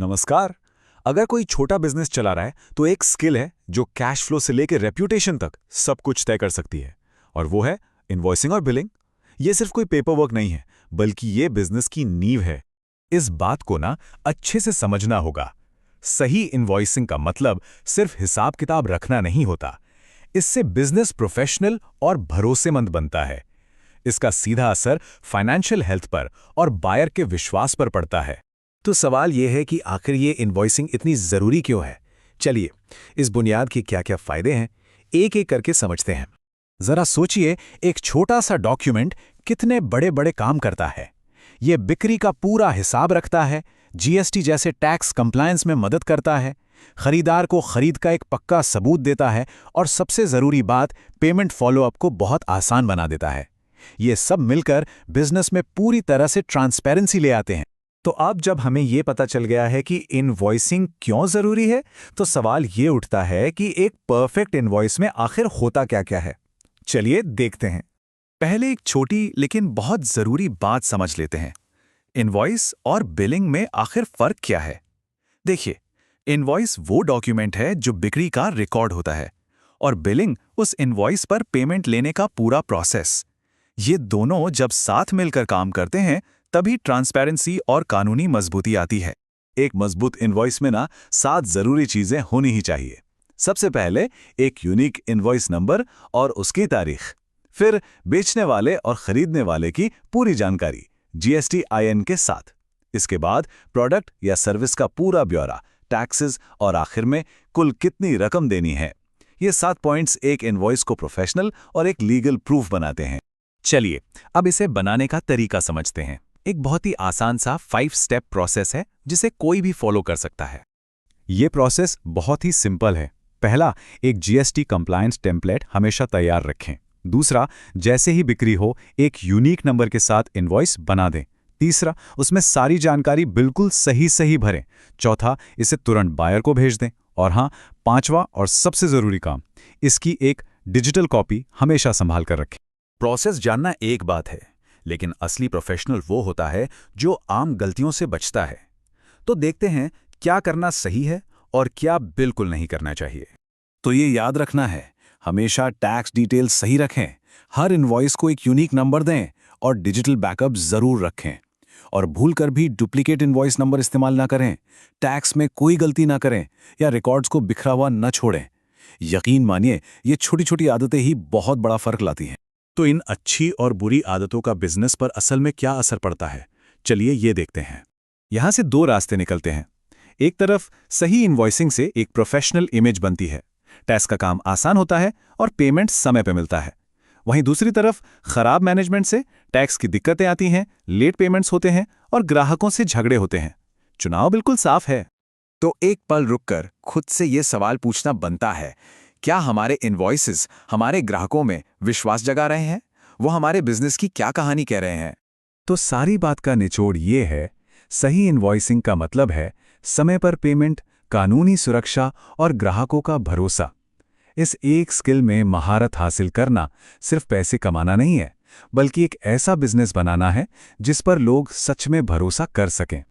नमस्कार। अगर कोई छोटा बिजनेस चला रहा है तो एक स्किल है जो कैश फ्लो से लेकर रेप्यूटेशन तक सब कुछ तय कर सकती है, और वो है इनवॉइसिंग और बिलिंग। ये सिर्फ कोई पेपर वर्क नहीं है, बल्कि ये बिजनेस की नींव है। इस बात को ना अच्छे से समझना होगा। सही इनवॉइसिंग का मतलब सिर्फ हिसाब किताब रखना नहीं होता। इससे बिजनेस प्रोफेशनल और भरोसेमंद बनता है। इसका सीधा असर फाइनेंशियल हेल्थ पर और बायर के विश्वास पर पड़ता है। तो सवाल यह है कि आखिर ये इनवॉइसिंग इतनी जरूरी क्यों है? चलिए, इस बुनियाद के क्या-क्या फायदे हैं, एक-एक करके समझते हैं। जरा सोचिए, एक छोटा सा डॉक्यूमेंट कितने बड़े-बड़े काम करता है। ये बिक्री का पूरा हिसाब रखता है, जीएसटी जैसे टैक्स कंप्लायंस में मदद करता है, खरीदार को खरीद का एक पक्का सबूत देता है, और सबसे जरूरी बात, पेमेंट फॉलोअप को बहुत आसान बना देता है। ये सब मिलकर बिजनेस में पूरी तरह से ट्रांसपेरेंसी ले आते हैं। तो अब जब हमें ये पता चल गया है कि इनवॉइसिंग क्यों जरूरी है, तो सवाल ये उठता है कि एक परफेक्ट इनवॉइस में आखिर होता क्या-क्या है। चलिए देखते हैं। पहले एक छोटी लेकिन बहुत जरूरी बात समझ लेते हैं। इनवॉइस और बिलिंग में आखिर फर्क क्या है? देखिए, इनवॉइस वो डॉक्यूमेंट है जो बिक्री का रिकॉर्ड होता है, और बिलिंग उस इनवॉइस पर पेमेंट लेने का पूरा प्रोसेस। ये दोनों जब साथ मिलकर काम करते हैं, तभी ट्रांसपेरेंसी और कानूनी मजबूती आती है। एक मजबूत इनवॉइस में ना 7 जरूरी चीजें होनी ही चाहिए। सबसे पहले एक यूनिक इनवॉइस नंबर और उसकी तारीख, फिर बेचने वाले और खरीदने वाले की पूरी जानकारी जीएसटी आईएन के साथ। इसके बाद प्रोडक्ट या सर्विस का पूरा ब्यौरा, टैक्सेस, और आखिर में कुल कितनी रकम देनी है। ये 7 पॉइंट्स एक इनवॉइस को प्रोफेशनल और एक लीगल प्रूफ बनाते हैं। चलिए, अब इसे बनाने का तरीका समझते हैं। एक बहुत ही आसान सा 5 स्टेप प्रोसेस है जिसे कोई भी फॉलो कर सकता है। ये प्रोसेस बहुत ही सिंपल है। पहला, एक जीएसटी कंप्लायंस टेम्पलेट हमेशा तैयार रखें। दूसरा, जैसे ही बिक्री हो, एक यूनिक नंबर के साथ इनवॉइस बना दें। तीसरा, उसमें सारी जानकारी बिल्कुल सही भरें। चौथा, इसे तुरंत बायर को भेज दें। और हाँ, पांचवा और सबसे जरूरी काम, इसकी एक डिजिटल कॉपी हमेशा संभाल कर रखें। प्रोसेस जानना एक बात है, लेकिन असली प्रोफेशनल वो होता है जो आम गलतियों से बचता है। तो देखते हैं क्या करना सही है और क्या बिल्कुल नहीं करना चाहिए। तो ये याद रखना है, हमेशा टैक्स डिटेल्स सही रखें, हर इनवॉइस को एक यूनिक नंबर दें, और डिजिटल बैकअप जरूर रखें। और भूलकर भी डुप्लीकेट इनवॉइस नंबर इस्तेमाल ना करें, टैक्स में कोई गलती ना करें, या रिकॉर्ड्स को बिखरा हुआ न छोड़ें। यकीन मानिए, ये छोटी-छोटी आदतें ही बहुत बड़ा फर्क लाती हैं। तो इन अच्छी और बुरी आदतों का बिजनेस पर असल में क्या असर पड़ता है, चलिए ये देखते हैं। यहां से 2 रास्ते निकलते हैं। एक तरफ सही इनवॉइसिंग से एक प्रोफेशनल इमेज बनती है, टैक्स का काम आसान होता है और पेमेंट समय पर मिलता है। वहीं दूसरी तरफ खराब मैनेजमेंट से टैक्स की दिक्कतें आती हैं, लेट पेमेंट्स होते हैं और ग्राहकों से झगड़े होते हैं। चुनाव बिल्कुल साफ है। तो एक पल रुककर खुद से ये सवाल पूछना बनता है, क्या हमारे इनवॉइसेस हमारे ग्राहकों में विश्वास जगा रहे हैं? वो हमारे बिजनेस की क्या कहानी कह रहे हैं? तो सारी बात का निचोड़ ये है, सही इनवॉइसिंग का मतलब है समय पर पेमेंट, कानूनी सुरक्षा और ग्राहकों का भरोसा। इस एक स्किल में महारत हासिल करना सिर्फ पैसे कमाना नहीं है, बल्कि एक ऐसा बिजनेस बनाना है जिस पर लोग सच में भरोसा कर सकें।